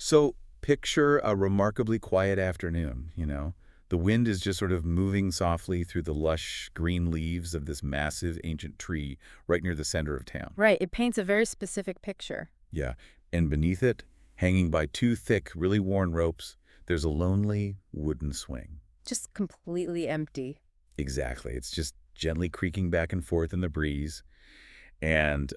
So picture a remarkably quiet afternoon, you know? The wind is just sort of moving softly through the lush green leaves of this massive ancient tree right near the center of town. Right, it paints a very specific picture. Yeah, and beneath it, hanging by two thick, really worn ropes, there's a lonely wooden swing. Just completely empty. Exactly. It's just gently creaking back and forth in the breeze. And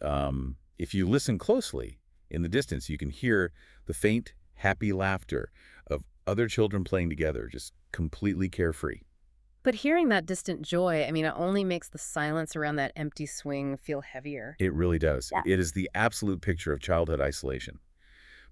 if you listen closely, in the distance, you can hear the faint, happy laughter of other children playing together, just completely carefree. But hearing that distant joy, I mean, it only makes the silence around that empty swing feel heavier. It really does. Yeah. It is the absolute picture of childhood isolation.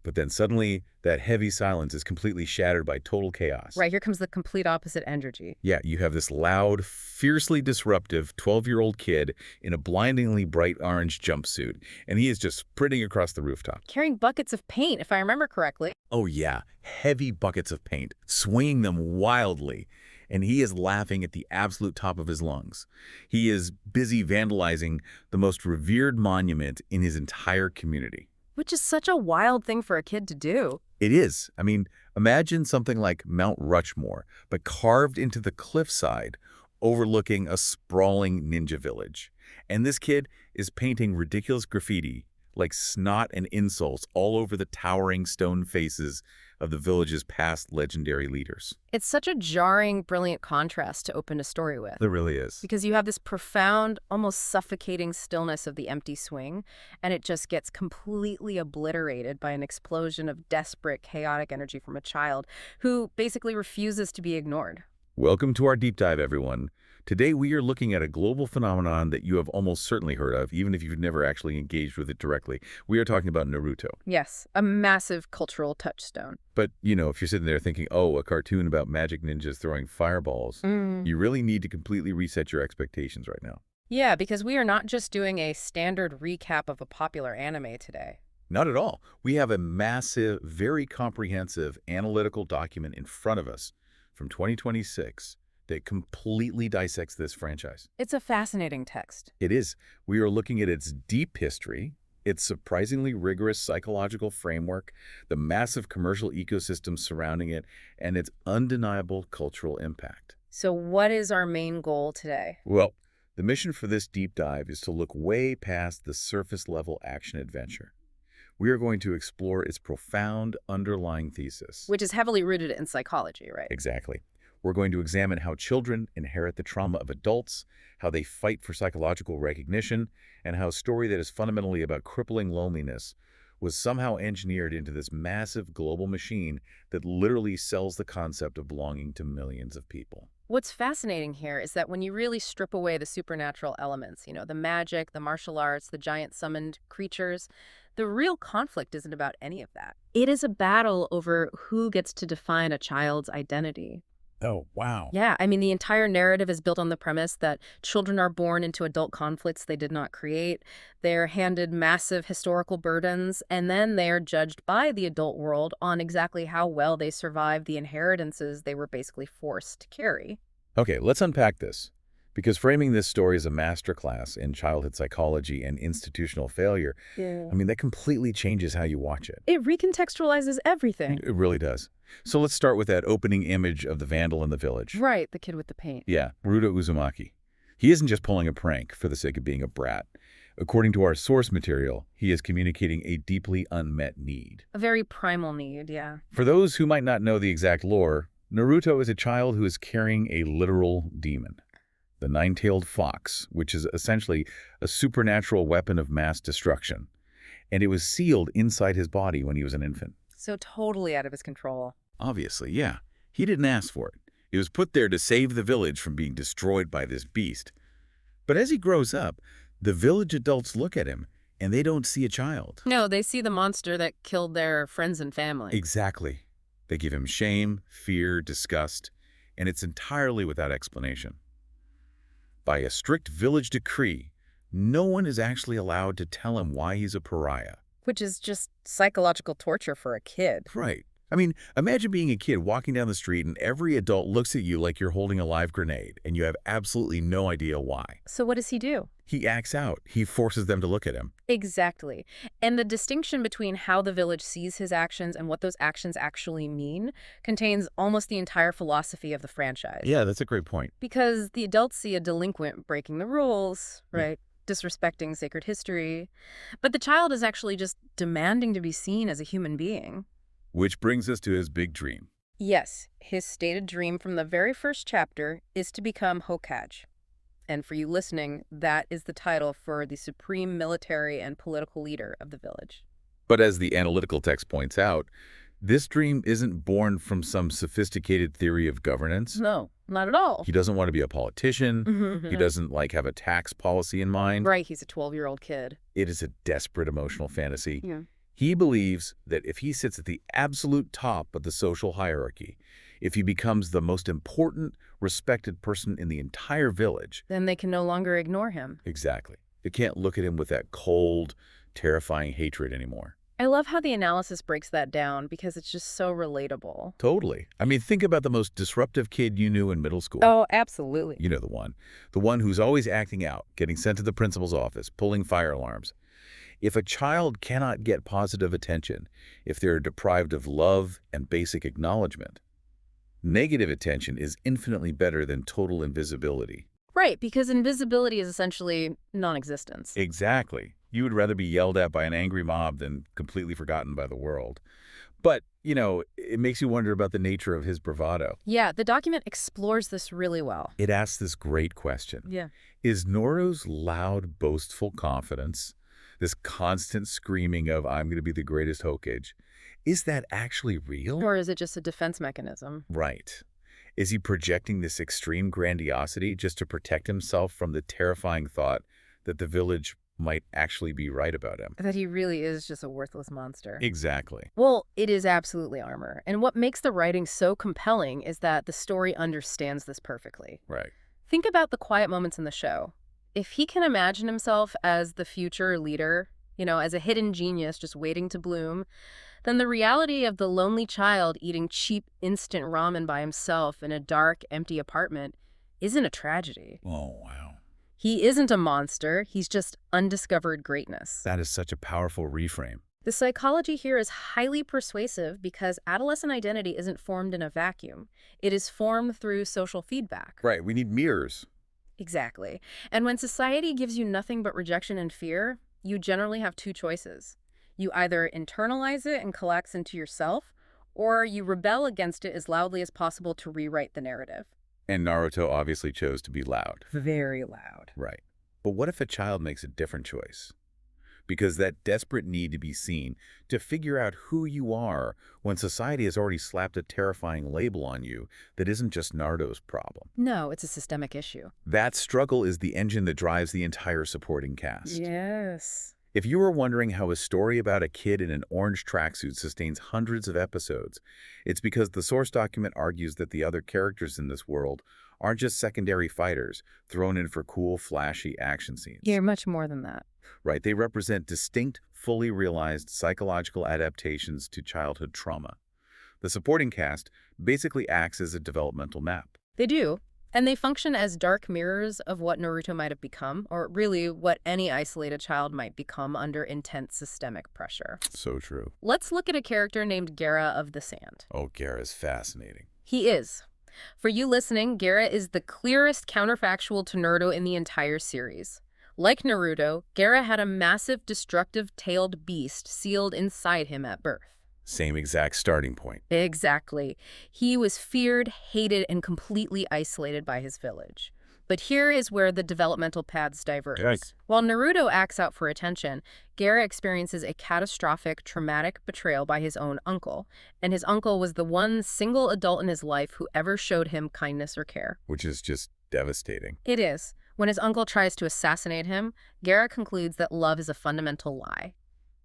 But then suddenly, that heavy silence is completely shattered by total chaos. Right, here comes the complete opposite energy. Yeah, you have this loud, fiercely disruptive 12-year-old kid in a blindingly bright orange jumpsuit, and he is just sprinting across the rooftop. Carrying buckets of paint, if I remember correctly. Oh yeah, heavy buckets of paint, swinging them wildly, and he is laughing at the absolute top of his lungs. He is busy vandalizing the most revered monument in his entire community. Which is such a wild thing for a kid to do. It is. I mean, imagine something like Mount Rushmore, but carved into the cliffside, overlooking a sprawling ninja village. And this kid is painting ridiculous graffiti, like snot and insults, all over the towering stone faces of the village's past legendary leaders. It's such a jarring, brilliant contrast to open a story with. There really is. Because you have this profound, almost suffocating stillness of the empty swing, and it just gets completely obliterated by an explosion of desperate, chaotic energy from a child who basically refuses to be ignored. Welcome to our deep dive, everyone. Today we are looking at a global phenomenon that you have almost certainly heard of, even if you've never actually engaged with it directly. We are talking about Naruto. Yes, a massive cultural touchstone. But, you know, if you're sitting there thinking, oh, a cartoon about magic ninjas throwing fireballs, you really need to completely reset your expectations right now. Yeah, because we are not just doing a standard recap of a popular anime today. Not at all. We have a massive, very comprehensive analytical document in front of us from 2026 that completely dissects this franchise. It's a fascinating text. It is. We are looking at its deep history, its surprisingly rigorous psychological framework, the massive commercial ecosystem surrounding it, and its undeniable cultural impact. So what is our main goal today? Well, the mission for this deep dive is to look way past the surface-level action-adventure. We are going to explore its profound underlying thesis. Which is heavily rooted in psychology, right? Exactly. We're going to examine how children inherit the trauma of adults, how they fight for psychological recognition, and how a story that is fundamentally about crippling loneliness was somehow engineered into this massive global machine that literally sells the concept of belonging to millions of people. What's fascinating here is that when you really strip away the supernatural elements, the magic, the martial arts, the giant summoned creatures, the real conflict isn't about any of that. It is a battle over who gets to define a child's identity. Oh, wow. Yeah, I mean, the entire narrative is built on the premise that children are born into adult conflicts they did not create. They're handed massive historical burdens, and then they are judged by the adult world on exactly how well they survived the inheritances they were basically forced to carry. Okay, let's unpack this. Because framing this story as a masterclass in childhood psychology and institutional failure, Yeah. I mean, that completely changes how you watch it. It recontextualizes everything. It really does. So let's start with that opening image of the vandal in the village. Right, the kid with the paint. Yeah, Naruto Uzumaki. He isn't just pulling a prank for the sake of being a brat. According to our source material, he is communicating a deeply unmet need. A very primal need, yeah. For those who might not know the exact lore, Naruto is a child who is carrying a literal demon. The nine-tailed fox, which is essentially a supernatural weapon of mass destruction. And it was sealed inside his body when he was an infant. So totally out of his control. Obviously, yeah. He didn't ask for it. It was put there to save the village from being destroyed by this beast. But as he grows up, the village adults look at him, and they don't see a child. No, they see the monster that killed their friends and family. Exactly. They give him shame, fear, disgust, and it's entirely without explanation. By a strict village decree, no one is actually allowed to tell him why he's a pariah. Which is just psychological torture for a kid. Right. I mean, imagine being a kid walking down the street and every adult looks at you like you're holding a live grenade, and you have absolutely no idea why. So what does he do? He acts out. He forces them to look at him. Exactly. And the distinction between how the village sees his actions and what those actions actually mean contains almost the entire philosophy of the franchise. Yeah, that's a great point. Because the adults see a delinquent breaking the rules, Yeah. right? Disrespecting sacred history. But the child is actually just demanding to be seen as a human being. Which brings us to his big dream. Yes, his stated dream from the very first chapter is to become Hokage. And for you listening, that is the title for the supreme military and political leader of the village. But as the analytical text points out, this dream isn't born from some sophisticated theory of governance. No, not at all. He doesn't want to be a politician. He Mhm. doesn't, have a tax policy in mind. Right, he's a 12-year-old kid. It is a desperate emotional fantasy. Yeah. He believes that if he sits at the absolute top of the social hierarchy, if he becomes the most important, respected person in the entire village, Then they can no longer ignore him. exactly, they can't look at him with that cold, terrifying hatred anymore. I love how the analysis breaks that down because it's just so relatable. Totally. I mean, think about the most disruptive kid you knew in middle school. Oh, absolutely. You know the one. The one who's always acting out, getting sent to the principal's office, pulling fire alarms. If a child cannot get positive attention, if they're deprived of love and basic acknowledgement, negative attention is infinitely better than total invisibility. Right, because invisibility is essentially non-existence. Exactly. You would rather be yelled at by an angry mob than completely forgotten by the world. But, it makes you wonder about the nature of his bravado. Yeah, the document explores this really well. It asks this great question. Yeah. Is Noruto's loud, boastful confidence, this constant screaming of, I'm going to be the greatest Hokage, is that actually real? Or is it just a defense mechanism? Right. Is he projecting this extreme grandiosity just to protect himself from the terrifying thought that the village might actually be right about him? That he really is just a worthless monster. Exactly. Well, it is absolutely armor. And what makes the writing so compelling is that the story understands this perfectly. Right. Think about the quiet moments in the show. If he can imagine himself as the future leader, as a hidden genius just waiting to bloom, then the reality of the lonely child eating cheap instant ramen by himself in a dark, empty apartment isn't a tragedy. Oh, wow. He isn't a monster, he's just undiscovered greatness. That is such a powerful reframe. The psychology here is highly persuasive because adolescent identity isn't formed in a vacuum. It is formed through social feedback. Right. We need mirrors. Exactly. And when society gives you nothing but rejection and fear, you generally have two choices. You either internalize it and collapse into yourself, or you rebel against it as loudly as possible to rewrite the narrative. And Naruto obviously chose to be loud. Very loud. Right. But what if a child makes a different choice? Because that desperate need to be seen, to figure out who you are when society has already slapped a terrifying label on you that isn't just Naruto's problem. No, it's a systemic issue. That struggle is the engine that drives the entire supporting cast. Yes. If you were wondering how a story about a kid in an orange tracksuit sustains hundreds of episodes, it's because the source document argues that the other characters in this world aren't just secondary fighters thrown in for cool, flashy action scenes. You're much more than that. Right, they represent distinct, fully realized psychological adaptations to childhood trauma. The supporting cast basically acts as a developmental map. They do. And they function as dark mirrors of what Naruto might have become, or really what any isolated child might become under intense systemic pressure. So true. Let's look at a character named Gaara of the Sand. Oh, Gaara's fascinating. He is. For you listening, Gaara is the clearest counterfactual to Naruto in the entire series. Like Naruto, Gaara had a massive, destructive, tailed beast sealed inside him at birth. Same exact starting point. Exactly. He was feared, hated, and completely isolated by his village. But here is where the developmental paths diverge. Yikes. While Naruto acts out for attention, Gaara experiences a catastrophic, traumatic betrayal by his own uncle, and his uncle was the one single adult in his life who ever showed him kindness or care. Which is just devastating. It is. When his uncle tries to assassinate him, Gaara concludes that love is a fundamental lie.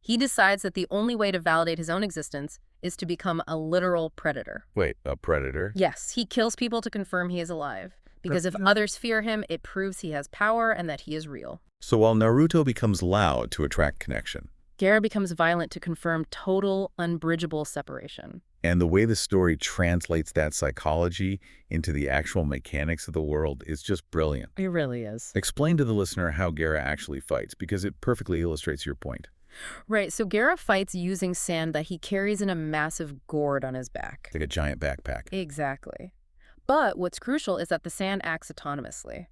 He decides that the only way to validate his own existence is to become a literal predator. Wait, a predator? Yes, he kills people to confirm he is alive. Because if others fear him, it proves he has power and that he is real. So while Naruto becomes loud to attract connection, Gaara becomes violent to confirm total, unbridgeable separation. And the way the story translates that psychology into the actual mechanics of the world is just brilliant. It really is. Explain to the listener how Gaara actually fights, because it perfectly illustrates your point. Right, so Gaara fights using sand that he carries in a massive gourd on his back. Like a giant backpack. Exactly. But what's crucial is that the sand acts autonomously.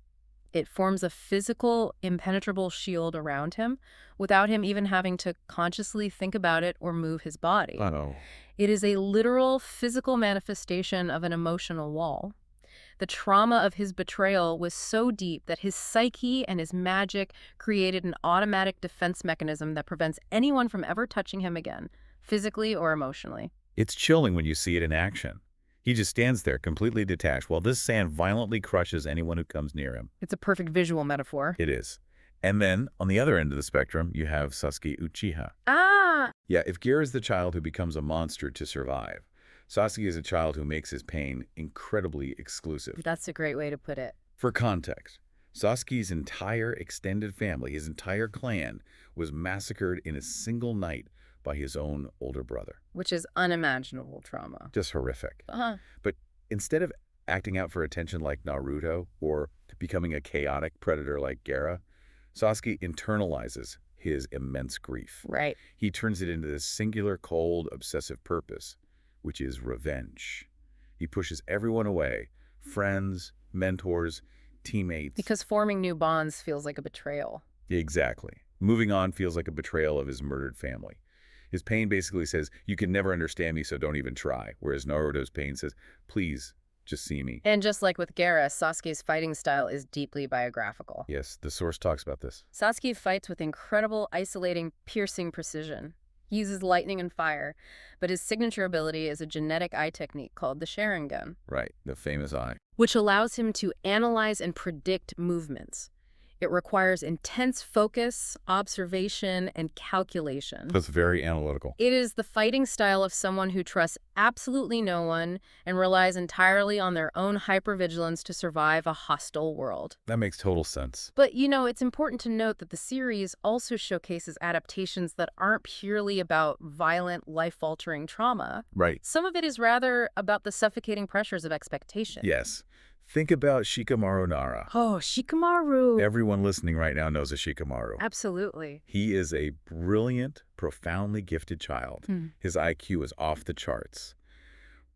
It forms a physical, impenetrable shield around him without him even having to consciously think about it or move his body. Oh. It is a literal, physical manifestation of an emotional wall. The trauma of his betrayal was so deep that his psyche and his magic created an automatic defense mechanism that prevents anyone from ever touching him again, physically or emotionally. It's chilling when you see it in action. He just stands there completely detached while this sand violently crushes anyone who comes near him. It's a perfect visual metaphor. It is. And then, on the other end of the spectrum, you have Sasuke Uchiha. Ah! Yeah, if Gaara is the child who becomes a monster to survive, Sasuke is a child who makes his pain incredibly exclusive. That's a great way to put it. For context, Sasuke's entire extended family, his entire clan, was massacred in a single night by his own older brother. Which is unimaginable trauma. Just horrific. Uh-huh. But instead of acting out for attention like Naruto or becoming a chaotic predator like Gaara, Sasuke internalizes his immense grief. Right. He turns it into this singular, cold, obsessive purpose, which is revenge. He pushes everyone away, friends, mentors, teammates. Because forming new bonds feels like a betrayal. Exactly. Moving on feels like a betrayal of his murdered family. His pain basically says, you can never understand me, so don't even try. Whereas Naruto's pain says, please, just see me. And just like with Gaara, Sasuke's fighting style is deeply biographical. Yes, the source talks about this. Sasuke fights with incredible, isolating, piercing precision. He uses lightning and fire, but his signature ability is a genetic eye technique called the Sharingan, Right, the famous eye. which allows him to analyze and predict movements. It requires intense focus, observation, and calculation. That's very analytical. It is the fighting style of someone who trusts absolutely no one and relies entirely on their own hypervigilance to survive a hostile world. That makes total sense. But, it's important to note that the series also showcases adaptations that aren't purely about violent, life-altering trauma. Right. Some of it is rather about the suffocating pressures of expectation. Yes. Think about Shikamaru Nara. Oh, Shikamaru. Everyone listening right now knows a Shikamaru. Absolutely. He is a brilliant, profoundly gifted child. His IQ is off the charts.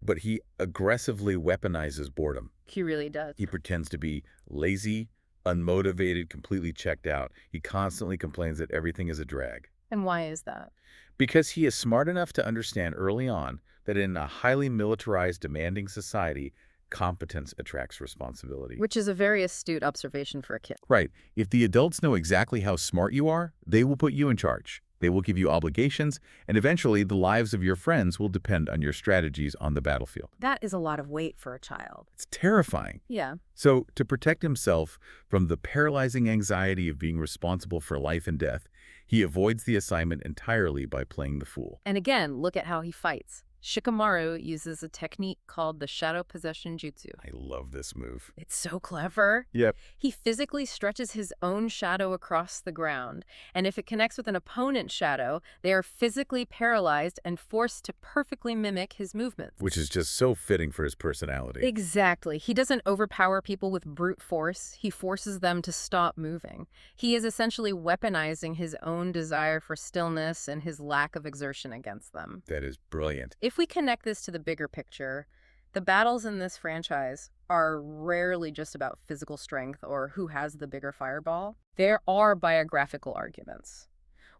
But he aggressively weaponizes boredom. He really does. He pretends to be lazy, unmotivated, completely checked out. He constantly complains that everything is a drag. And why is that? Because he is smart enough to understand early on that in a highly militarized, demanding society, competence attracts responsibility. Which is a very astute observation for a kid. Right. If the adults know exactly how smart you are, they will put you in charge. They will give you obligations, and eventually the lives of your friends will depend on your strategies on the battlefield. That is a lot of weight for a child. It's terrifying. Yeah. So, to protect himself from the paralyzing anxiety of being responsible for life and death, he avoids the assignment entirely by playing the fool. And again, look at how he fights. Shikamaru uses a technique called the shadow possession jutsu. I love this move. It's so clever. Yep. He physically stretches his own shadow across the ground, and if it connects with an opponent's shadow, they are physically paralyzed and forced to perfectly mimic his movements. Which is just so fitting for his personality. Exactly. He doesn't overpower people with brute force. He forces them to stop moving. He is essentially weaponizing his own desire for stillness and his lack of exertion against them. That is brilliant. If we connect this to the bigger picture, the battles in this franchise are rarely just about physical strength or who has the bigger fireball. There are biographical arguments.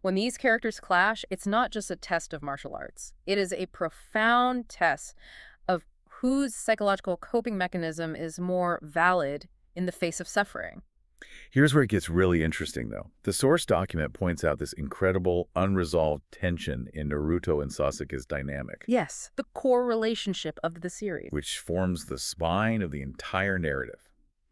When these characters clash, it's not just a test of martial arts. It is a profound test of whose psychological coping mechanism is more valid in the face of suffering. Here's where it gets really interesting, though. The source document points out this incredible, unresolved tension in Naruto and Sasuke's dynamic. Yes, the core relationship of the series. Which forms the spine of the entire narrative.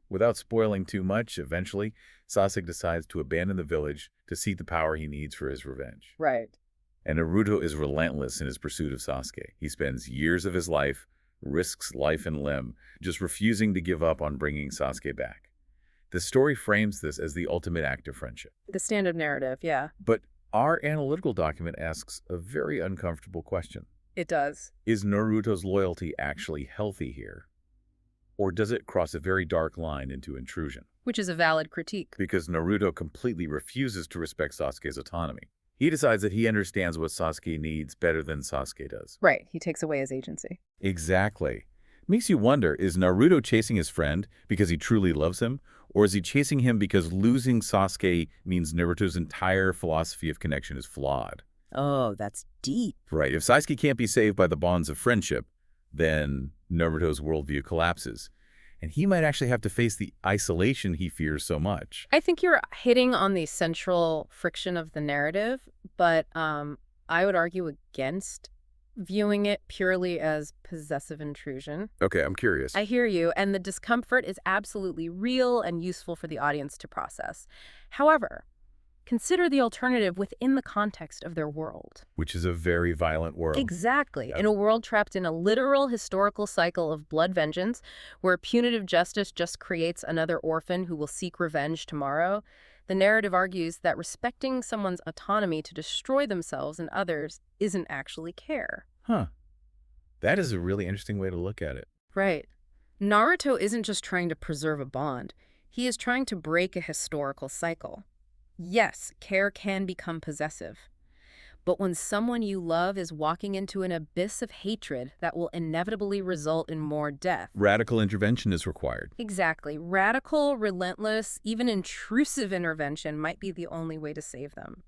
Without spoiling too much, eventually, Sasuke decides to abandon the village to seek the power he needs for his revenge. Right. And Naruto is relentless in his pursuit of Sasuke. He spends years of his life, risks life and limb, just refusing to give up on bringing Sasuke back. The story frames this as the ultimate act of friendship. The standard narrative, yeah. But Our analytical document asks a very uncomfortable question. It does. Is Naruto's loyalty actually healthy here? Or does it cross a very dark line into intrusion? Which is a valid critique. Because Naruto completely refuses to respect Sasuke's autonomy. He decides that he understands what Sasuke needs better than Sasuke does. Right, he takes away his agency. Exactly. Makes you wonder, is Naruto chasing his friend because he truly loves him? Or is he chasing him because losing Sasuke means Naruto's entire philosophy of connection is flawed? Oh, that's deep. Right. If Sasuke can't be saved by the bonds of friendship, then Naruto's worldview collapses. And he might actually have to face the isolation he fears so much. I think you're hitting on the central friction of the narrative, but I would argue against viewing it purely as possessive intrusion. Okay, I'm curious. I hear you, and the discomfort is absolutely real and useful for the audience to process. However, consider the alternative within the context of their world. Which is a very violent world. Exactly. Yeah. In a world trapped in a literal historical cycle of blood vengeance, where punitive justice just creates another orphan who will seek revenge tomorrow, the narrative argues that respecting someone's autonomy to destroy themselves and others isn't actually care. Huh. That is a really interesting way to look at it. Right. Naruto isn't just trying to preserve a bond. He is trying to break a historical cycle. Yes, care can become possessive. But when someone you love is walking into an abyss of hatred that will inevitably result in more death. Radical intervention is required. Exactly. Radical, relentless, even intrusive intervention might be the only way to save them.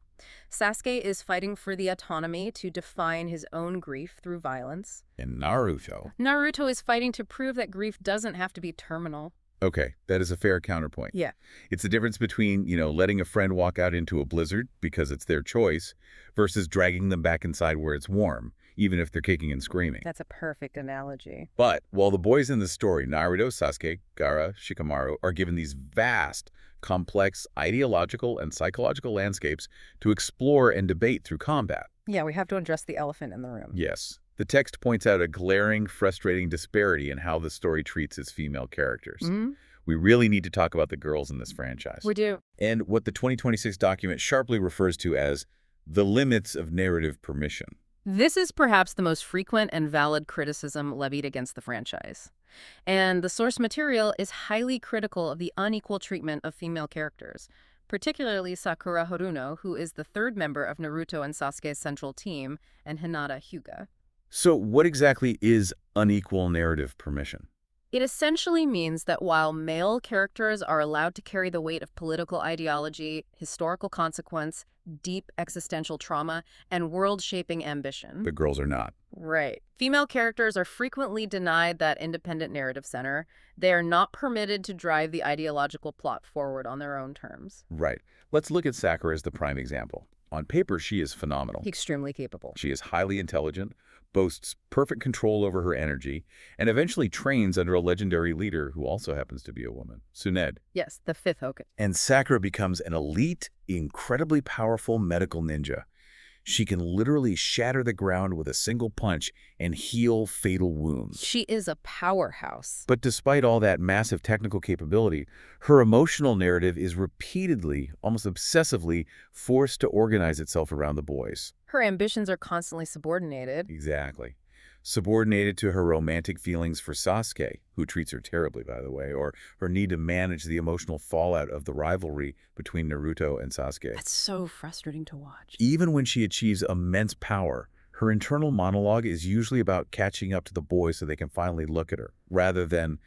Sasuke is fighting for the autonomy to define his own grief through violence. And Naruto. Naruto is fighting to prove that grief doesn't have to be terminal. Okay, that is a fair counterpoint. Yeah. It's the difference between, letting a friend walk out into a blizzard because it's their choice versus dragging them back inside where it's warm, even if they're kicking and screaming. That's a perfect analogy. But while the boys in the story, Naruto, Sasuke, Gaara, Shikamaru, are given these vast, complex ideological and psychological landscapes to explore and debate through combat. Yeah, we have to address the elephant in the room. Yes. The text points out a glaring, frustrating disparity in how the story treats its female characters. We really need to talk about the girls in this franchise. We do. And what the 2026 document sharply refers to as the limits of narrative permission. This is perhaps the most frequent and valid criticism levied against the franchise. And the source material is highly critical of the unequal treatment of female characters, particularly Sakura Haruno, who is the third member of Naruto and Sasuke's central team, and Hinata Hyuga. So what exactly is unequal narrative permission? It essentially means that while male characters are allowed to carry the weight of political ideology, historical consequence, deep existential trauma, and world-shaping ambition. The girls are not. Right. Female characters are frequently denied that independent narrative center. They are not permitted to drive the ideological plot forward on their own terms. Right. Let's look at Sakura as the prime example. On paper, she is phenomenal. Extremely capable. She is highly intelligent, boasts perfect control over her energy, and eventually trains under a legendary leader who also happens to be a woman, Tsunade. Yes, the fifth Hokage. And Sakura becomes an elite, incredibly powerful medical ninja. She can literally shatter the ground with a single punch and heal fatal wounds. She is a powerhouse. But despite all that massive technical capability, her emotional narrative is repeatedly, almost obsessively, forced to organize itself around the boys. Her ambitions are constantly subordinated. Exactly. Subordinated to her romantic feelings for Sasuke, who treats her terribly, by the way, or her need to manage the emotional fallout of the rivalry between Naruto and Sasuke. That's so frustrating to watch. Even when she achieves immense power, her internal monologue is usually about catching up to the boys so they can finally look at her, rather than,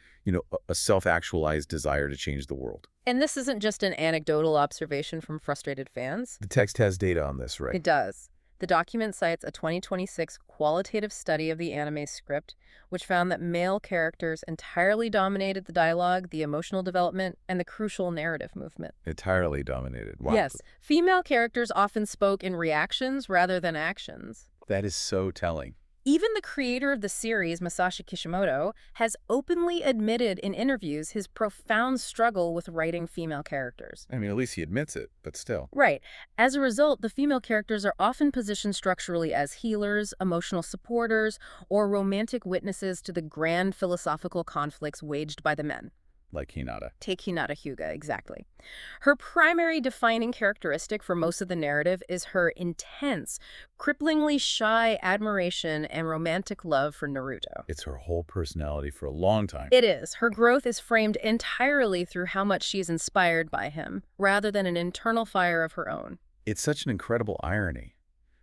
a self-actualized desire to change the world. And this isn't just an anecdotal observation from frustrated fans. The text has data on this, right? It does. The document cites a 2026 qualitative study of the anime script, which found that male characters entirely dominated the dialogue, the emotional development, and the crucial narrative movement. Entirely dominated. Wow. Yes, female characters often spoke in reactions rather than actions. That is so telling. Even the creator of the series, Masashi Kishimoto, has openly admitted in interviews his profound struggle with writing female characters. I mean, at least he admits it, but still. Right. As a result, the female characters are often positioned structurally as healers, emotional supporters, or romantic witnesses to the grand philosophical conflicts waged by the men. like Hinata. Take Hinata Hyuga, exactly. Her primary defining characteristic for most of the narrative is her intense, cripplingly shy admiration and romantic love for Naruto. It's her whole personality for a long time. It is. Her growth is framed entirely through how much she is inspired by him, rather than an internal fire of her own. It's such an incredible irony.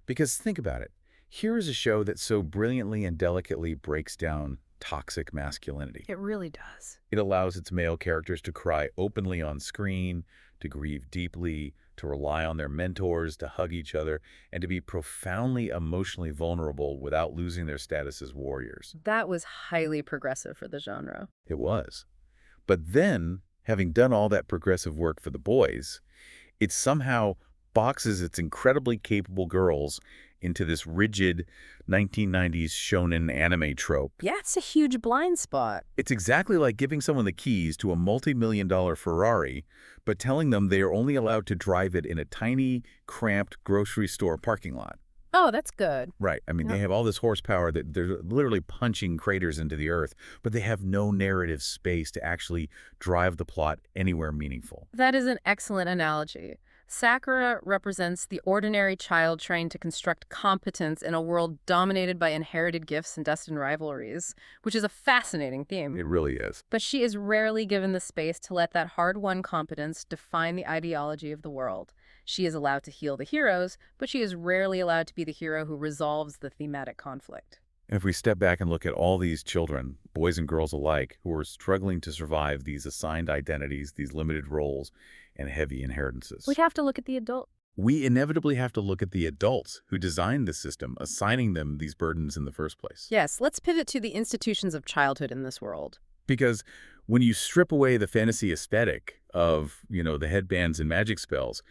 Because think about it. Here is a show that so brilliantly and delicately breaks down toxic masculinity. It really does. It allows its male characters to cry openly on screen, to grieve deeply, to rely on their mentors, to hug each other, and to be profoundly emotionally vulnerable without losing their status as warriors. That was highly progressive for the genre. It was. But then, having done all that progressive work for the boys, it somehow boxes its incredibly capable girls into this rigid 1990s shonen anime trope. Yeah, it's a huge blind spot. It's exactly like giving someone the keys to a multi-million-dollar Ferrari, but telling them they are only allowed to drive it in a tiny, cramped grocery store parking lot. Oh, that's good. Right. I mean, Yep. they have all this horsepower that they're literally punching craters into the earth, but they have no narrative space to actually drive the plot anywhere meaningful. That is an excellent analogy. Sakura represents the ordinary child trying to construct competence in a world dominated by inherited gifts and destined rivalries, which is a fascinating theme. It really is. But she is rarely given the space to let that hard-won competence define the ideology of the world. She is allowed to heal the heroes, but she is rarely allowed to be the hero who resolves the thematic conflict. And if we step back and look at all these children, boys and girls alike, who are struggling to survive these assigned identities, these limited roles, and heavy inheritances, We'd have to look at the adult. we inevitably have to look at the adults who designed the system, assigning them these burdens in the first place. Yes, let's pivot to the institutions of childhood in this world. Because when you strip away the fantasy aesthetic of, the headbands and magic spells,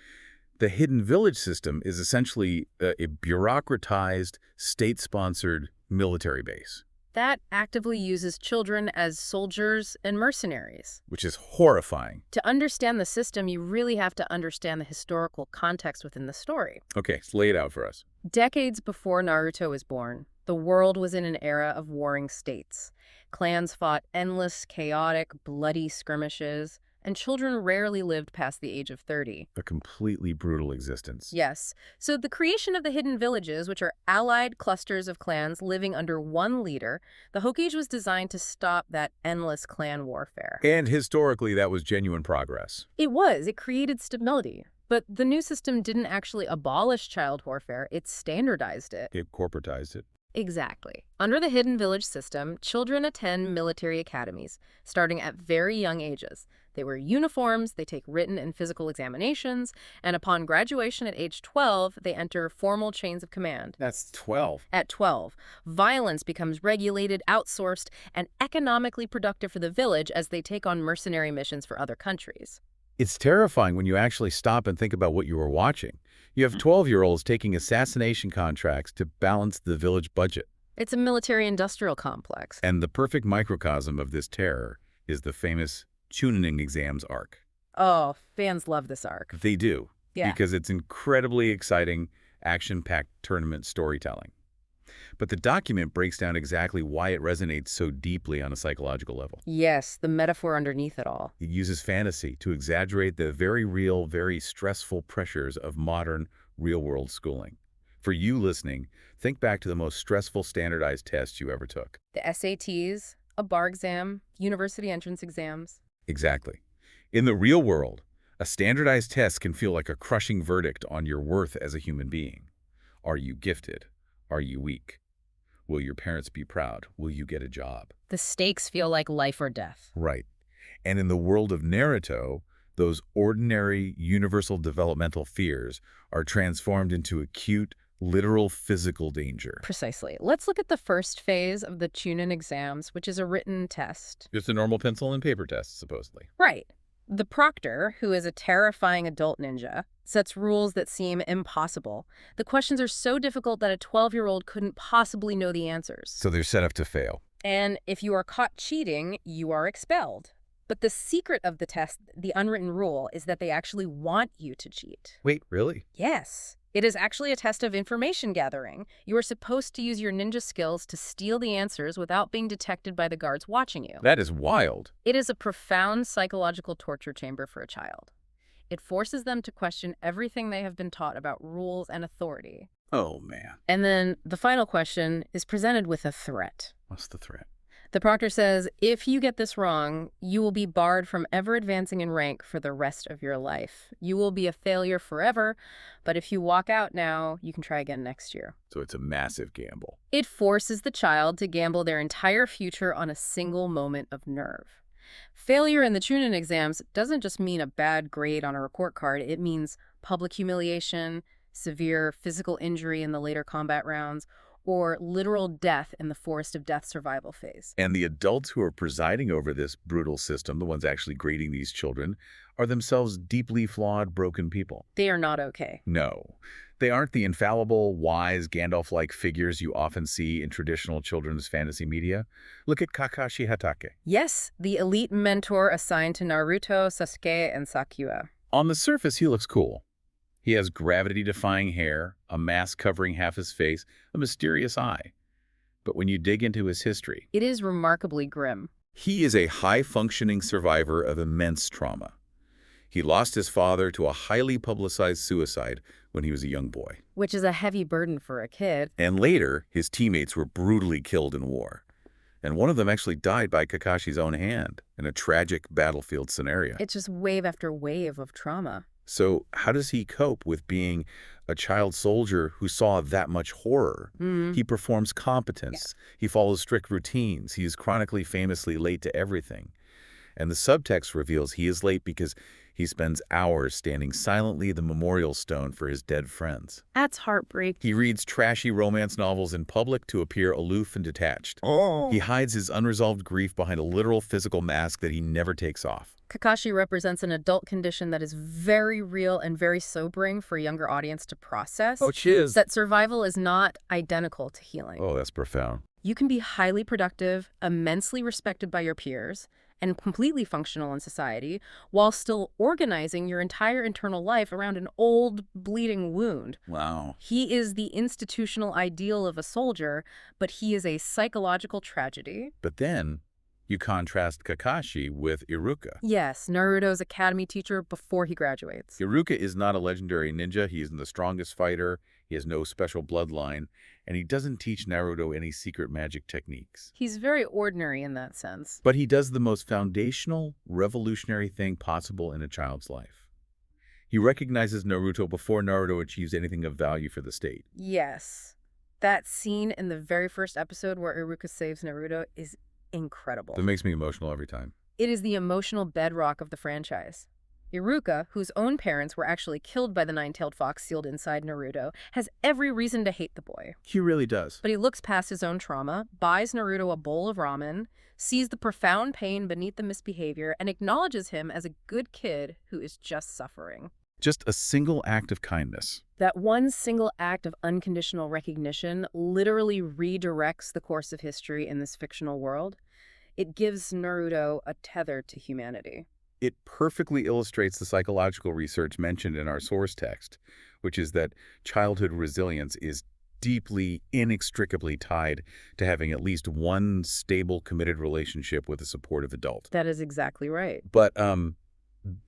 the hidden village system is essentially a bureaucratized, state-sponsored military base, That actively uses children as soldiers and mercenaries. which is horrifying. To understand the system, you really have to understand the historical context within the story. Okay, so lay it out for us. Decades before Naruto was born, the world was in an era of warring states. Clans fought endless, chaotic, bloody skirmishes, and children rarely lived past the age of 30. A completely brutal existence. Yes. So the creation of the hidden villages, which are allied clusters of clans living under one leader, the Hokage was designed to stop that endless clan warfare. And historically, that was genuine progress. It was. It created stability. But the new system didn't actually abolish child warfare. It standardized it. It corporatized it. Exactly. Under the hidden village system, children attend military academies, starting at very young ages. They wear uniforms, they take written and physical examinations, and upon graduation at age 12, they enter formal chains of command. That's 12. At 12, violence becomes regulated, outsourced, and economically productive for the village as they take on mercenary missions for other countries. It's terrifying when you actually stop and think about what you were watching. You have 12-year-olds taking assassination contracts to balance the village budget. It's a military-industrial complex. And the perfect microcosm of this terror is the famous Chunin exams arc. Oh, fans love this arc. They do, Yeah. because it's incredibly exciting, action-packed tournament storytelling. But the document breaks down exactly why it resonates so deeply on a psychological level. Yes, the metaphor underneath it all. It uses fantasy to exaggerate the very real, very stressful pressures of modern, real-world schooling. For you listening, think back to the most stressful standardized tests you ever took. The SATs, a bar exam, university entrance exams. Exactly. In the real world, a standardized test can feel like a crushing verdict on your worth as a human being. Are you gifted? Are you weak? Will your parents be proud? Will you get a job? The stakes feel like life or death. Right. And in the world of Naruto, those ordinary, universal developmental fears are transformed into acute, literal physical danger. Precisely. Let's look at the first phase of the Chunin exams, which is a written test. Just a normal pencil and paper test, supposedly. Right. The proctor, who is a terrifying adult ninja, sets rules that seem impossible. The questions are so difficult that a 12-year-old couldn't possibly know the answers. So they're set up to fail. And if you are caught cheating, you are expelled. But the secret of the test, the unwritten rule, is that they actually want you to cheat. Wait, really? Yes. It is actually a test of information gathering. You are supposed to use your ninja skills to steal the answers without being detected by the guards watching you. That is wild. It is a profound psychological torture chamber for a child. It forces them to question everything they have been taught about rules and authority. Oh, man. And then the final question is presented with a threat. What's the threat? The proctor says, if you get this wrong, you will be barred from ever advancing in rank for the rest of your life. You will be a failure forever, but if you walk out now, you can try again next year. So it's a massive gamble. It forces the child to gamble their entire future on a single moment of nerve. Failure in the Chunin exams doesn't just mean a bad grade on a report card. It means public humiliation, severe physical injury in the later combat rounds, or literal death in the forest of death survival phase. And the adults who are presiding over this brutal system, the ones actually grading these children, are themselves deeply flawed, broken people. They are not okay. No. They aren't the infallible, wise, Gandalf-like figures you often see in traditional children's fantasy media. Look at Kakashi Hatake. Yes, the elite mentor assigned to Naruto, Sasuke, and Sakura. On the surface, he looks cool. He has gravity-defying hair, a mask covering half his face, a mysterious eye. But when you dig into his history, It is remarkably grim. he is a high-functioning survivor of immense trauma. He lost his father to a highly publicized suicide when he was a young boy. Which is a heavy burden for a kid. And later, his teammates were brutally killed in war. And one of them actually died by Kakashi's own hand in a tragic battlefield scenario. It's just wave after wave of trauma. So how does he cope with being a child soldier who saw that much horror? He performs competence. He follows strict routines. He is chronically famously late to everything. And the subtext reveals he is late because he spends hours standing silently at the memorial stone for his dead friends. That's heartbreak. He reads trashy romance novels in public to appear aloof and detached. He hides his unresolved grief behind a literal physical mask that he never takes off. Kakashi represents an adult condition that is very real and very sobering for a younger audience to process. Cheers. That survival is not identical to healing. Oh, that's profound. You can be highly productive, immensely respected by your peers, and completely functional in society, while still organizing your entire internal life around an old, bleeding wound. Wow. He is the institutional ideal of a soldier, but he is a psychological tragedy. But then you contrast Kakashi with Iruka. Yes, Naruto's academy teacher before he graduates. Iruka is not a legendary ninja. He isn't the strongest fighter. He has no special bloodline. And he doesn't teach Naruto any secret magic techniques. He's very ordinary in that sense. But he does the most foundational, revolutionary thing possible in a child's life. He recognizes Naruto before Naruto achieves anything of value for the state. Yes. That scene in the very first episode where Iruka saves Naruto is incredible. That makes me emotional every time. It is the emotional bedrock of the franchise. Iruka, whose own parents were actually killed by the nine-tailed fox sealed inside Naruto, has every reason to hate the boy. He really does. But he looks past his own trauma, buys Naruto a bowl of ramen, sees the profound pain beneath the misbehavior, and acknowledges him as a good kid who is just suffering. Just a single act of kindness. That one single act of unconditional recognition literally redirects the course of history in this fictional world. It gives Naruto a tether to humanity. It perfectly illustrates the psychological research mentioned in our source text, which is that childhood resilience is deeply, inextricably tied to having at least one stable, committed relationship with a supportive adult. That is exactly right. But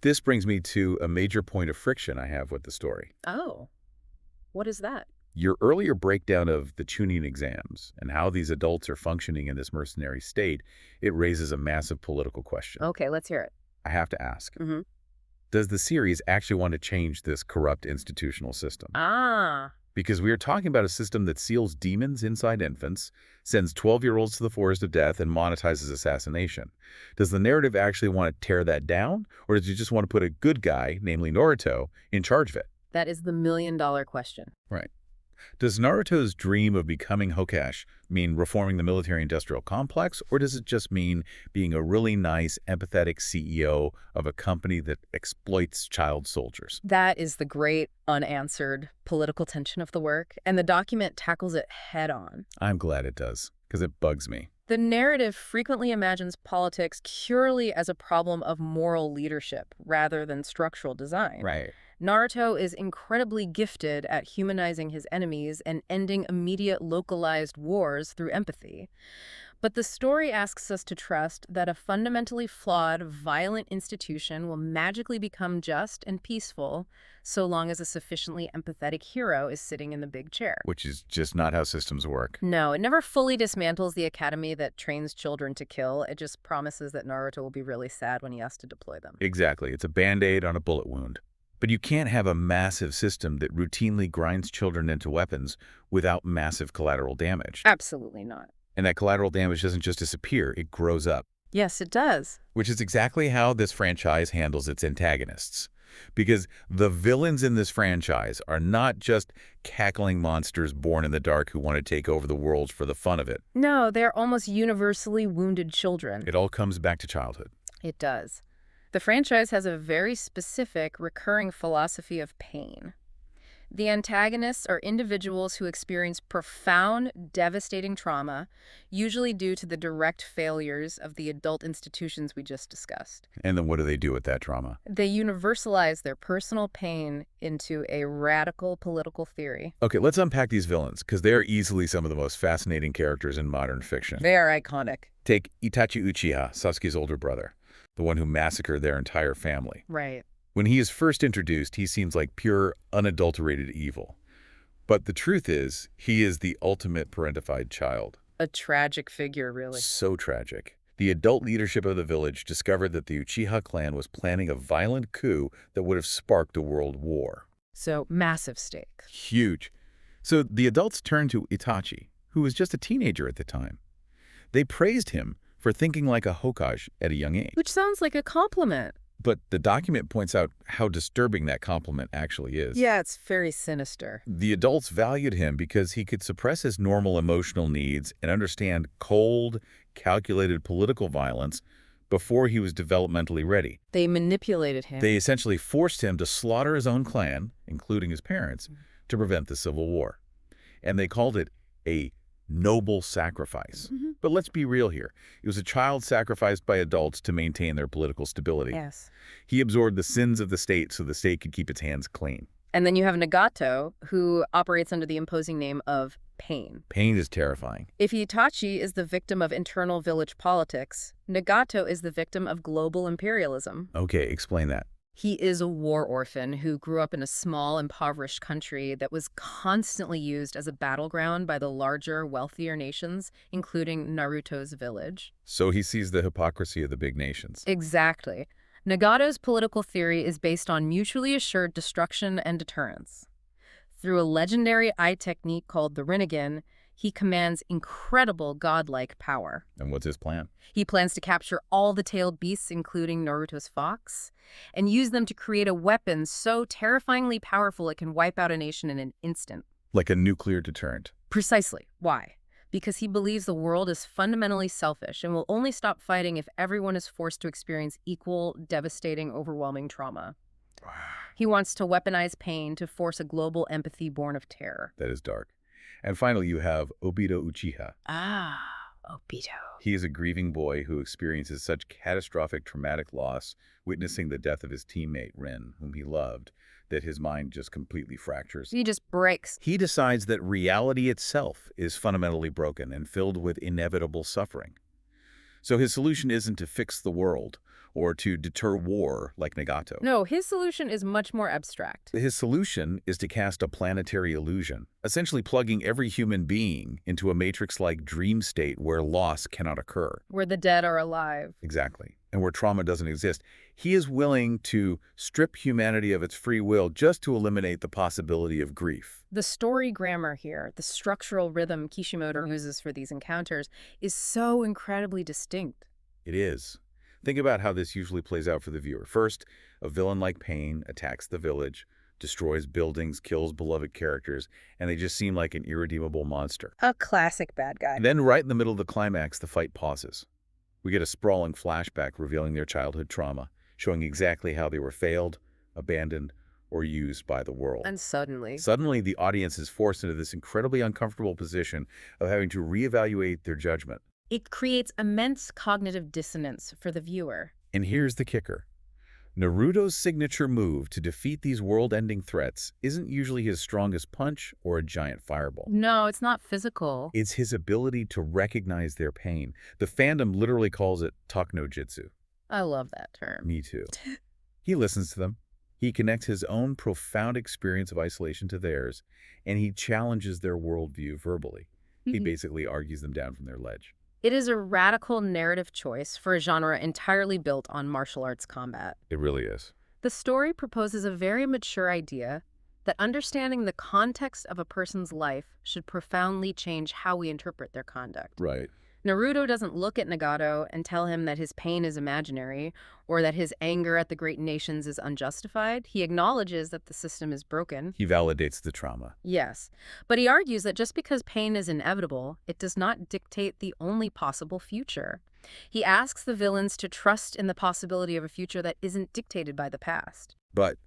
this brings me to a major point of friction I have with the story. Oh, what is that? Your earlier breakdown of the Chunin exams and how these adults are functioning in this mercenary state, it raises a massive political question. Okay, let's hear it. I have to ask, Mm-hmm. does the series actually want to change this corrupt institutional system? Because we are talking about a system that seals demons inside infants, sends 12-year-olds to the forest of death, and monetizes assassination. Does the narrative actually want to tear that down, or does it just want to put a good guy, namely Naruto, in charge of it? That is the million-dollar question. Right. Does Naruto's dream of becoming Hokage mean reforming the military-industrial complex, or does it just mean being a really nice, empathetic CEO of a company that exploits child soldiers? That is the great unanswered political tension of the work, and the document tackles it head-on. I'm glad it does, because it bugs me. The narrative frequently imagines politics purely as a problem of moral leadership rather than structural design. Right. Naruto is incredibly gifted at humanizing his enemies and ending immediate localized wars through empathy. But the story asks us to trust that a fundamentally flawed, violent institution will magically become just and peaceful so long as a sufficiently empathetic hero is sitting in the big chair. Which is just not how systems work. No, it never fully dismantles the academy that trains children to kill. It just promises that Naruto will be really sad when he has to deploy them. Exactly. It's a Band-Aid on a bullet wound. But you can't have a massive system that routinely grinds children into weapons without massive collateral damage. Absolutely not. And that collateral damage doesn't just disappear, it grows up. Yes, it does. Which is exactly how this franchise handles its antagonists. Because the villains in this franchise are not just cackling monsters born in the dark who want to take over the world for the fun of it. No, they're almost universally wounded children. It all comes back to childhood. It does. The franchise has a very specific, recurring philosophy of pain. The antagonists are individuals who experience profound, devastating trauma, usually due to the direct failures of the adult institutions we just discussed. And then what do they do with that trauma? They universalize their personal pain into a radical political theory. Okay, let's unpack these villains, because they are easily some of the most fascinating characters in modern fiction. They are iconic. Take Itachi Uchiha, Sasuke's older brother, the one who massacred their entire family. Right. When he is first introduced, he seems like pure, unadulterated evil. But the truth is, he is the ultimate parentified child. A tragic figure, really. So tragic. The adult leadership of the village discovered that the Uchiha clan was planning a violent coup that would have sparked a world war. So, massive stake. Huge. So the adults turned to Itachi, who was just a teenager at the time. They praised him for thinking like a Hokage at a young age. Which sounds like a compliment. But the document points out how disturbing that compliment actually is. Yeah, it's very sinister. The adults valued him because he could suppress his normal emotional needs and understand cold, calculated political violence before he was developmentally ready. They manipulated him. They essentially forced him to slaughter his own clan, including his parents, to prevent the civil war. And they called it a noble sacrifice. But let's be real here. It was a child sacrificed by adults to maintain their political stability. Yes. He absorbed the sins of the state so the state could keep its hands clean. And then you have Nagato, who operates under the imposing name of Pain. Pain is terrifying. If Itachi is the victim of internal village politics, Nagato is the victim of global imperialism. Okay, explain that. He is a war orphan who grew up in a small, impoverished country that was constantly used as a battleground by the larger, wealthier nations, including Naruto's village. So he sees the hypocrisy of the big nations. Exactly. Nagato's political theory is based on mutually assured destruction and deterrence. Through a legendary eye technique called the Rinnegan, he commands incredible godlike power. And what's his plan? He plans to capture all the tailed beasts, including Naruto's fox, and use them to create a weapon so terrifyingly powerful it can wipe out a nation in an instant. Like a nuclear deterrent. Precisely. Why? Because he believes the world is fundamentally selfish and will only stop fighting if everyone is forced to experience equal, devastating, overwhelming trauma. He wants to weaponize pain to force a global empathy born of terror. That is dark. And finally, you have Obito Uchiha. Ah, Obito. He is a grieving boy who experiences such catastrophic traumatic loss, witnessing the death of his teammate, Rin, whom he loved, that his mind just completely fractures. He just breaks. He decides that reality itself is fundamentally broken and filled with inevitable suffering. So his solution isn't to fix the world or to deter war like Nagato. No, his solution is much more abstract. His solution is to cast a planetary illusion, essentially plugging every human being into a matrix-like dream state where loss cannot occur. Where the dead are alive. Exactly. And where trauma doesn't exist. He is willing to strip humanity of its free will just to eliminate the possibility of grief. The story grammar here, the structural rhythm Kishimoto uses for these encounters, is so incredibly distinct. It is. Think about how this usually plays out for the viewer. First, a villain like Pain attacks the village, destroys buildings, kills beloved characters, and they just seem like an irredeemable monster. A classic bad guy. Then, right in the middle of the climax, the fight pauses. We get a sprawling flashback revealing their childhood trauma, showing exactly how they were failed, abandoned, or used by the world. And suddenly, the audience is forced into this incredibly uncomfortable position of having to reevaluate their judgment. it creates immense cognitive dissonance for the viewer. And here's the kicker. Naruto's signature move to defeat these world-ending threats isn't usually his strongest punch or a giant fireball. No, it's not physical. It's his ability to recognize their pain. The fandom literally calls it talk no jutsu. I love that term. Me too. He listens to them. He connects his own profound experience of isolation to theirs, and he challenges their worldview verbally. He basically argues them down from their ledge. It is a radical narrative choice for a genre entirely built on martial arts combat. It really is. The story proposes a very mature idea that understanding the context of a person's life should profoundly change how we interpret their conduct. Right. Naruto doesn't look at Nagato and tell him that his pain is imaginary or that his anger at the great nations is unjustified. He acknowledges that the system is broken. He validates the trauma. Yes, but he argues that just because pain is inevitable, it does not dictate the only possible future. He asks the villains to trust in the possibility of a future that isn't dictated by the past. But,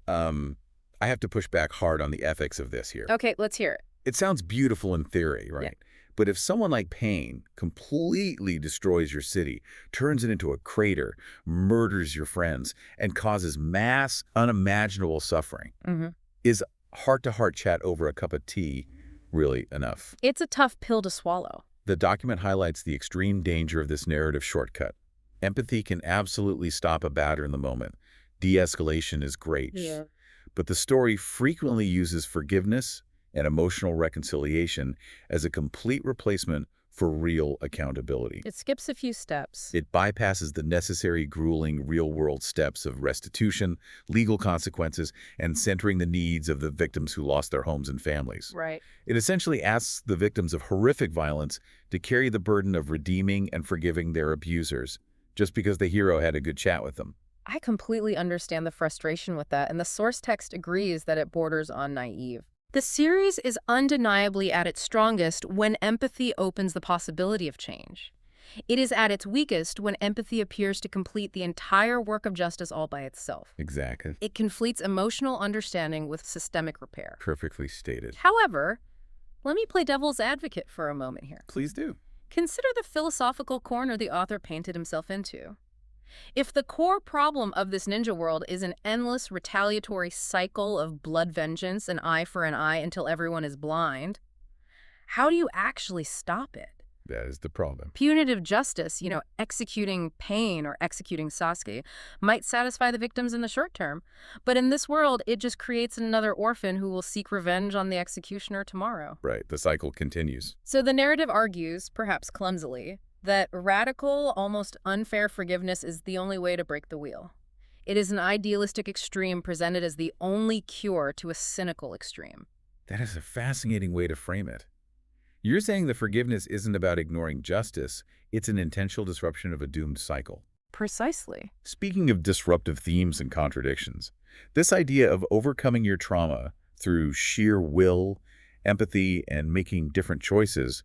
I have to push back hard on the ethics of this here. Okay, let's hear it. It sounds beautiful in theory, right? Yeah. But if someone like Pain completely destroys your city, turns it into a crater, murders your friends, and causes mass, unimaginable suffering, is heart-to-heart chat over a cup of tea really enough? It's a tough pill to swallow. The document highlights the extreme danger of this narrative shortcut. Empathy can absolutely stop a batter in the moment. De-escalation is great. Yeah. But the story frequently uses forgiveness and emotional reconciliation as a complete replacement for real accountability. It skips a few steps. It bypasses the necessary grueling real-world steps of restitution, legal consequences, and centering the needs of the victims who lost their homes and families. Right. It essentially asks the victims of horrific violence to carry the burden of redeeming and forgiving their abusers, just because the hero had a good chat with them. I completely understand the frustration with that, and the source text agrees that it borders on naive. The series is undeniably at its strongest when empathy opens the possibility of change. It is at its weakest when empathy appears to complete the entire work of justice all by itself. Exactly. It conflates emotional understanding with systemic repair. Perfectly stated. However, let me play devil's advocate for a moment here. Please do. Consider the philosophical corner the author painted himself into. If the core problem of this ninja world is an endless retaliatory cycle of blood vengeance, an eye for an eye until everyone is blind, how do you actually stop it? That is the problem. Punitive justice, executing Pain or executing Sasuke, might satisfy the victims in the short term, but in this world, it just creates another orphan who will seek revenge on the executioner tomorrow. Right. The cycle continues. So the narrative argues, perhaps clumsily, that radical, almost unfair forgiveness is the only way to break the wheel. It is an idealistic extreme presented as the only cure to a cynical extreme. That is a fascinating way to frame it. You're saying the forgiveness isn't about ignoring justice, it's an intentional disruption of a doomed cycle. Precisely. Speaking of disruptive themes and contradictions, this idea of overcoming your trauma through sheer will, empathy, and making different choices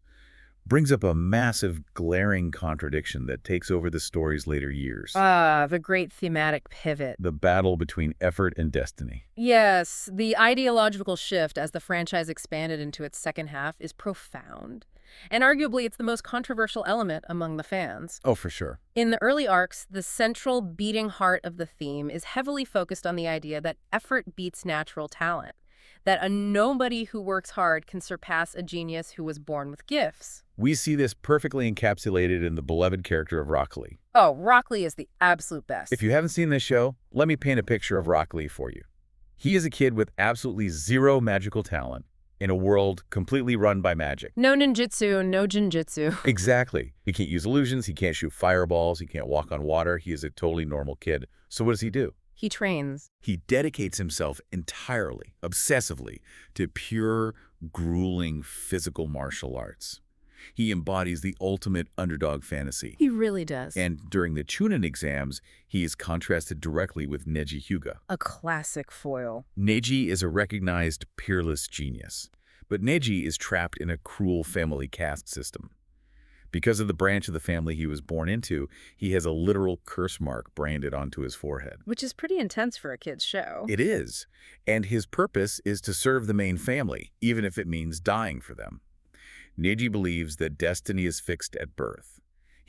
brings up a massive, glaring contradiction that takes over the story's later years. The great thematic pivot. The battle between effort and destiny. Yes, the ideological shift as the franchise expanded into its second half is profound. And arguably, it's the most controversial element among the fans. Oh, for sure. In the early arcs, the central beating heart of the theme is heavily focused on the idea that effort beats natural talent, that a nobody who works hard can surpass a genius who was born with gifts. We see this perfectly encapsulated in the beloved character of Rock Lee. Oh, Rock Lee is the absolute best. If you haven't seen this show, let me paint a picture of Rock Lee for you. He is a kid with absolutely zero magical talent in a world completely run by magic. No ninjutsu, no jinjutsu. Exactly. He can't use illusions, he can't shoot fireballs, he can't walk on water. He is a totally normal kid. So what does he do? He trains. He dedicates himself entirely, obsessively, to pure, grueling physical martial arts. He embodies the ultimate underdog fantasy. He really does. And during the Chunin exams, he is contrasted directly with Neji Hyuga. A classic foil. Neji is a recognized, peerless genius. But Neji is trapped in a cruel family caste system. Because of the branch of the family he was born into, he has a literal curse mark branded onto his forehead. Which is pretty intense for a kid's show. It is. And his purpose is to serve the main family, even if it means dying for them. Neji believes that destiny is fixed at birth.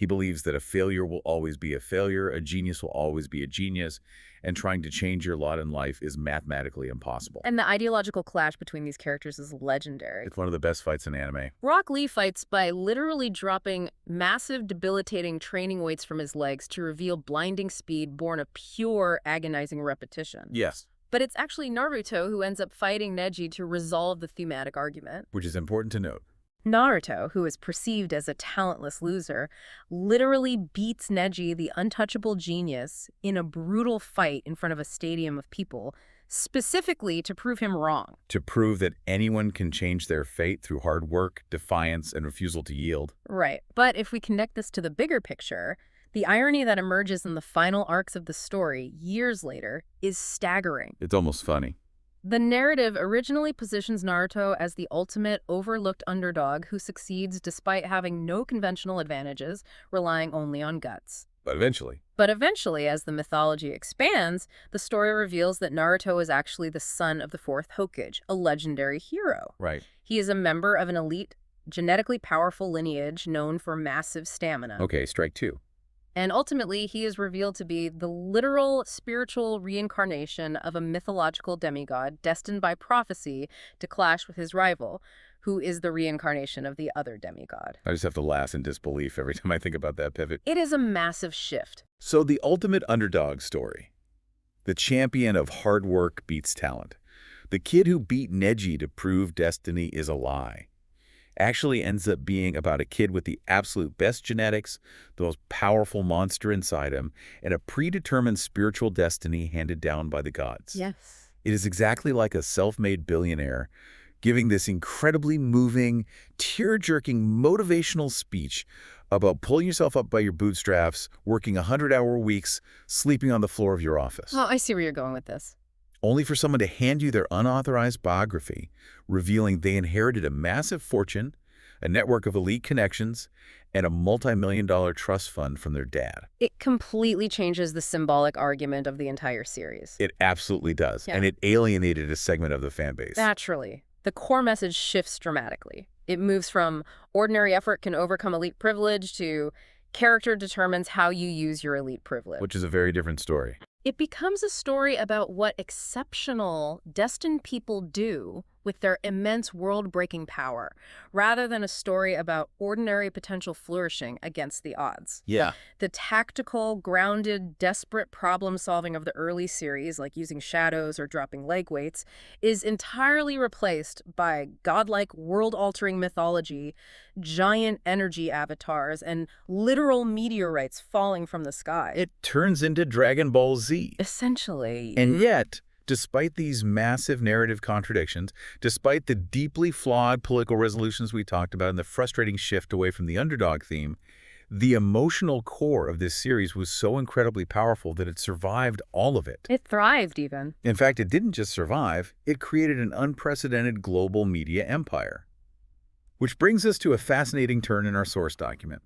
He believes that a failure will always be a failure, a genius will always be a genius, and trying to change your lot in life is mathematically impossible. And the ideological clash between these characters is legendary. It's one of the best fights in anime. Rock Lee fights by literally dropping massive, debilitating training weights from his legs to reveal blinding speed born of pure, agonizing repetition. Yes. But it's actually Naruto who ends up fighting Neji to resolve the thematic argument. Which is important to note. Naruto, who is perceived as a talentless loser, literally beats Neji, the untouchable genius, in a brutal fight in front of a stadium of people, specifically to prove him wrong. To prove that anyone can change their fate through hard work, defiance, and refusal to yield. Right. But if we connect this to the bigger picture, the irony that emerges in the final arcs of the story, years later, is staggering. It's almost funny. The narrative originally positions Naruto as the ultimate overlooked underdog who succeeds despite having no conventional advantages, relying only on guts. But eventually, As the mythology expands, the story reveals that Naruto is actually the son of the fourth Hokage, a legendary hero. right. He is a member of an elite, genetically powerful lineage known for massive stamina. Okay, strike two. And ultimately, he is revealed to be the literal spiritual reincarnation of a mythological demigod destined by prophecy to clash with his rival, who is the reincarnation of the other demigod. I just have to laugh in disbelief every time I think about that pivot. It is a massive shift. So the ultimate underdog story. The champion of hard work beats talent. The kid who beat Neji to prove destiny is a lie. Actually ends up being about a kid with the absolute best genetics, the most powerful monster inside him, and a predetermined spiritual destiny handed down by the gods. Yes. It is exactly like a self-made billionaire giving this incredibly moving, tear-jerking motivational speech about pulling yourself up by your bootstraps, working 100-hour weeks, sleeping on the floor of your office. Oh, I see where you're going with this. Only for someone to hand you their unauthorized biography, revealing they inherited a massive fortune, a network of elite connections, and a multi-million-dollar trust fund from their dad. It completely changes the symbolic argument of the entire series. It absolutely does, Yeah. and it alienated a segment of the fan base. Naturally, the core message shifts dramatically. It moves from ordinary effort can overcome elite privilege to character determines how you use your elite privilege. Which is a very different story. It becomes a story about what exceptional, destined people do with their immense world-breaking power, rather than a story about ordinary potential flourishing against the odds. Yeah. The tactical, grounded, desperate problem-solving of the early series, like using shadows or dropping leg weights, is entirely replaced by godlike, world-altering mythology, giant energy avatars, and literal meteorites falling from the sky. It turns into Dragon Ball Z. Essentially. And yet, despite these massive narrative contradictions, despite the deeply flawed political resolutions we talked about and the frustrating shift away from the underdog theme, the emotional core of this series was so incredibly powerful that it survived all of it. It thrived, even. In fact, it didn't just survive, it created an unprecedented global media empire. Which brings us to a fascinating turn in our source document.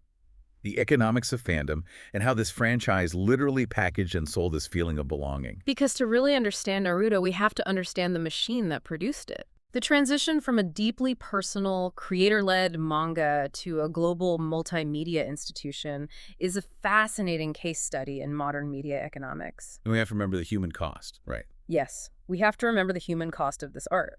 The economics of fandom, and how this franchise literally packaged and sold this feeling of belonging. Because to really understand Naruto, we have to understand the machine that produced it. The transition from a deeply personal, creator-led manga to a global multimedia institution is a fascinating case study in modern media economics. And we have to remember the human cost, right? Yes, we have to remember the human cost of this art.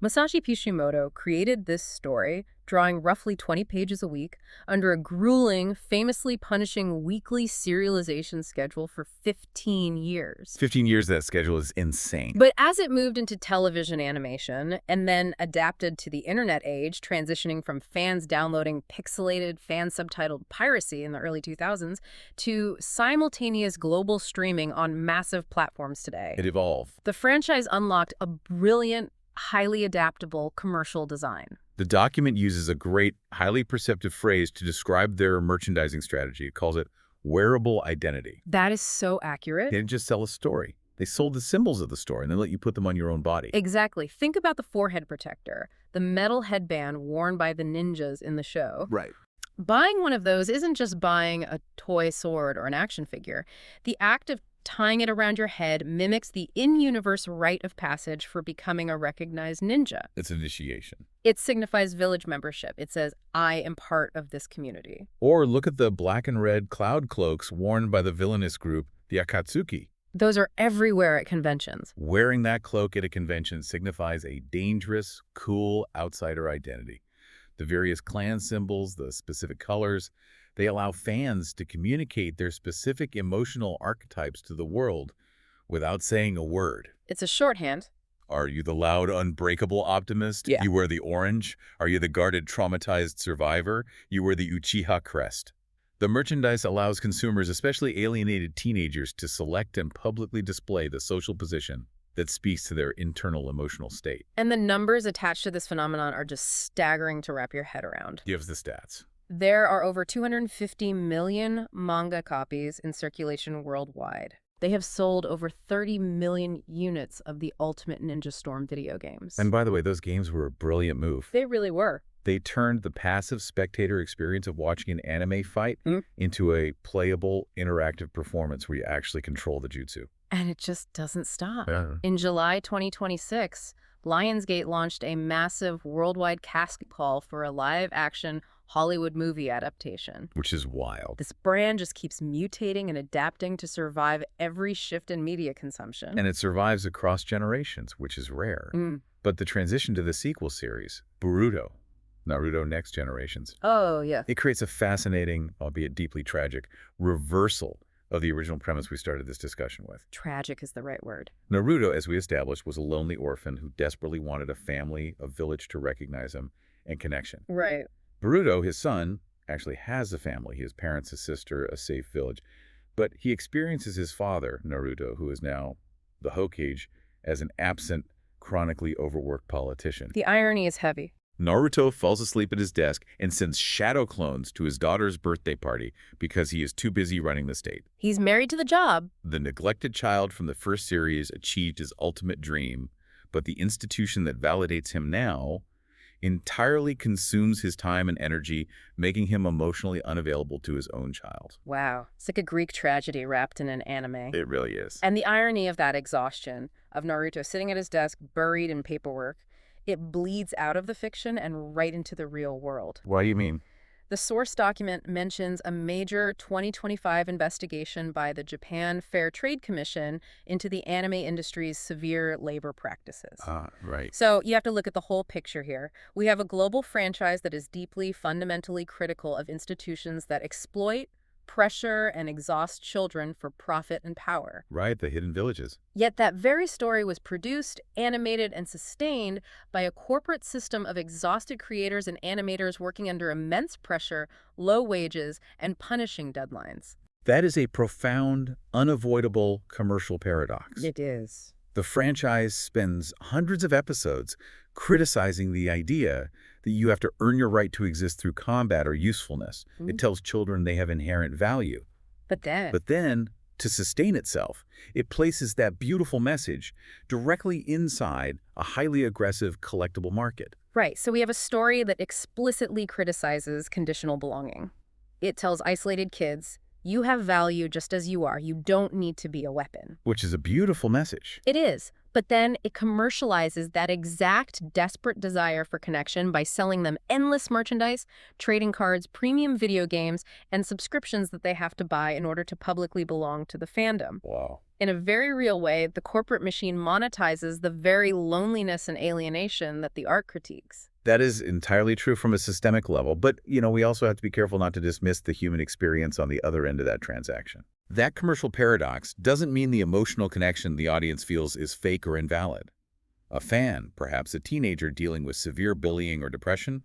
Masashi Kishimoto created this story, drawing roughly 20 pages a week, under a grueling, famously punishing weekly serialization schedule for 15 years. 15 years of that schedule is insane. But as it moved into television animation and then adapted to the internet age, transitioning from fans downloading pixelated, fan-subtitled piracy in the early 2000s to simultaneous global streaming on massive platforms today, It evolved. the franchise unlocked a brilliant, highly adaptable commercial design. The document uses a great, highly perceptive phrase to describe their merchandising strategy. It calls it wearable identity. That is so accurate. They didn't just sell a story. They sold the symbols of the story, and they let you put them on your own body. Exactly. Think about the forehead protector, the metal headband worn by the ninjas in the show. Right. Buying one of those isn't just buying a toy sword or an action figure. The act of Tying it around your head mimics the in-universe rite of passage for becoming a recognized ninja. It's initiation. It signifies village membership. It says, I am part of this community. Or look at the black and red cloud cloaks worn by the villainous group, the Akatsuki. Those are everywhere at conventions. Wearing that cloak at a convention signifies a dangerous, cool outsider identity. The various clan symbols, the specific colors, they allow fans to communicate their specific emotional archetypes to the world without saying a word. It's a shorthand. Are you the loud, unbreakable optimist? Yeah. You wear the orange. Are you the guarded, traumatized survivor? You wear the Uchiha crest. The merchandise allows consumers, especially alienated teenagers, to select and publicly display the social position that speaks to their internal emotional state. And the numbers attached to this phenomenon are just staggering to wrap your head around. Give us the stats. There are over 250 million manga copies in circulation worldwide. They have sold over 30 million units of the Ultimate Ninja Storm video games. And by the way, those games were a brilliant move. They really were. They turned the passive spectator experience of watching an anime fight into a playable, interactive performance where you actually control the jutsu. And it just doesn't stop. Yeah. In July 2026, Lionsgate launched a massive worldwide casting call for a live-action Hollywood movie adaptation. Which is wild. This brand just keeps mutating and adapting to survive every shift in media consumption. And it survives across generations, which is rare. But the transition to the sequel series, Naruto Next Generations, Oh, yeah. it creates a fascinating, albeit deeply tragic, reversal of the original premise we started this discussion with. Tragic is the right word. Naruto, as we established, was a lonely orphan who desperately wanted a family, a village to recognize him, and connection. Right. Boruto, his son, actually has a family. He has parents, a sister, a safe village. But he experiences his father, Naruto, who is now the Hokage, as an absent, chronically overworked politician. The irony is heavy. Naruto falls asleep at his desk and sends shadow clones to his daughter's birthday party because he is too busy running the state. He's married to the job. The neglected child from the first series achieved his ultimate dream, but the institution that validates him now entirely consumes his time and energy, making him emotionally unavailable to his own child. Wow. It's like a Greek tragedy wrapped in an anime. It really is. And the irony of that exhaustion, of Naruto sitting at his desk, buried in paperwork, it bleeds out of the fiction and right into the real world. What do you mean? The source document mentions a major 2025 investigation by the Japan Fair Trade Commission into the anime industry's severe labor practices. Right. So you have to look at the whole picture here. We have a global franchise that is deeply, fundamentally critical of institutions that exploit, pressure, and exhaust children for profit and power. Right, the hidden villages. Yet that very story was produced, animated, and sustained by a corporate system of exhausted creators and animators working under immense pressure, low wages, and punishing deadlines. That is a profound, unavoidable commercial paradox. It is. The franchise spends hundreds of episodes criticizing the idea that you have to earn your right to exist through combat or usefulness. It tells children they have inherent value. But then, to sustain itself, it places that beautiful message directly inside a highly aggressive collectible market. Right, so we have a story that explicitly criticizes conditional belonging. It tells isolated kids, you have value just as you are. You don't need to be a weapon. Which is a beautiful message. It is. But then it commercializes that exact desperate desire for connection by selling them endless merchandise, trading cards, premium video games, and subscriptions that they have to buy in order to publicly belong to the fandom. Wow. In a very real way, the corporate machine monetizes the very loneliness and alienation that the art critiques. That is entirely true from a systemic level, but, we also have to be careful not to dismiss the human experience on the other end of that transaction. That commercial paradox doesn't mean the emotional connection the audience feels is fake or invalid. A fan, perhaps a teenager dealing with severe bullying or depression,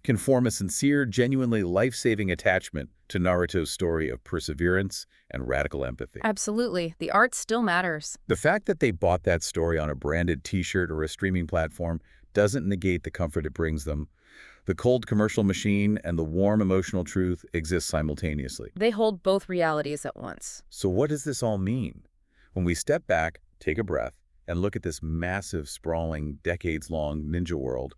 can form a sincere, genuinely life-saving attachment to Naruto's story of perseverance and radical empathy. Absolutely. The art still matters. The fact that they bought that story on a branded t-shirt or a streaming platform doesn't negate the comfort it brings them. The cold commercial machine and the warm emotional truth exist simultaneously. They hold both realities at once. So what does this all mean? When we step back, take a breath, and look at this massive, sprawling, decades-long ninja world,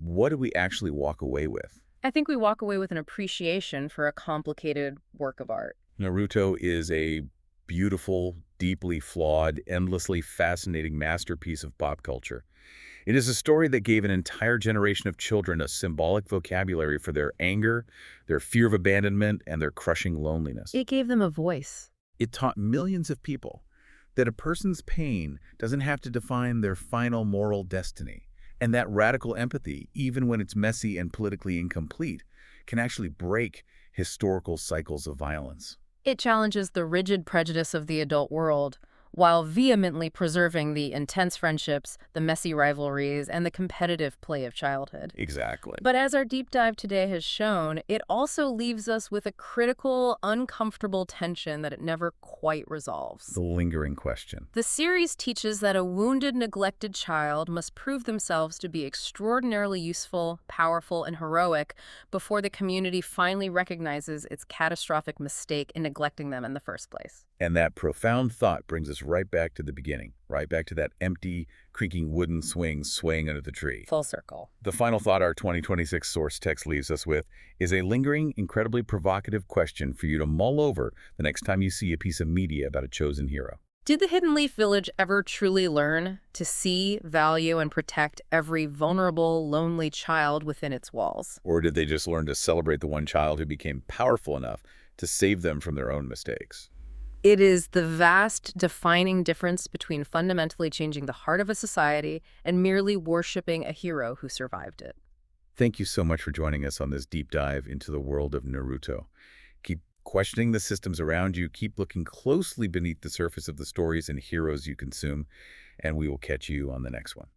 what do we actually walk away with? I think we walk away with an appreciation for a complicated work of art. Naruto is a beautiful, deeply flawed, endlessly fascinating masterpiece of pop culture. It is a story that gave an entire generation of children a symbolic vocabulary for their anger, their fear of abandonment, and their crushing loneliness. It gave them a voice. It taught millions of people that a person's pain doesn't have to define their final moral destiny, and that radical empathy, even when it's messy and politically incomplete, can actually break historical cycles of violence. It challenges the rigid prejudice of the adult world, while vehemently preserving the intense friendships, the messy rivalries, and the competitive play of childhood. Exactly. But as our deep dive today has shown, it also leaves us with a critical, uncomfortable tension that it never quite resolves. The lingering question. The series teaches that a wounded, neglected child must prove themselves to be extraordinarily useful, powerful, and heroic before the community finally recognizes its catastrophic mistake in neglecting them in the first place. And that profound thought brings us right back to the beginning, right back to that empty, creaking wooden swing swaying under the tree. Full circle. The final thought our 2026 source text leaves us with is a lingering, incredibly provocative question for you to mull over the next time you see a piece of media about a chosen hero. Did the Hidden Leaf Village ever truly learn to see, value, and protect every vulnerable, lonely child within its walls? Or did they just learn to celebrate the one child who became powerful enough to save them from their own mistakes? It is the vast, defining difference between fundamentally changing the heart of a society and merely worshiping a hero who survived it. Thank you so much for joining us on this deep dive into the world of Naruto. Keep questioning the systems around you, keep looking closely beneath the surface of the stories and heroes you consume, and we will catch you on the next one.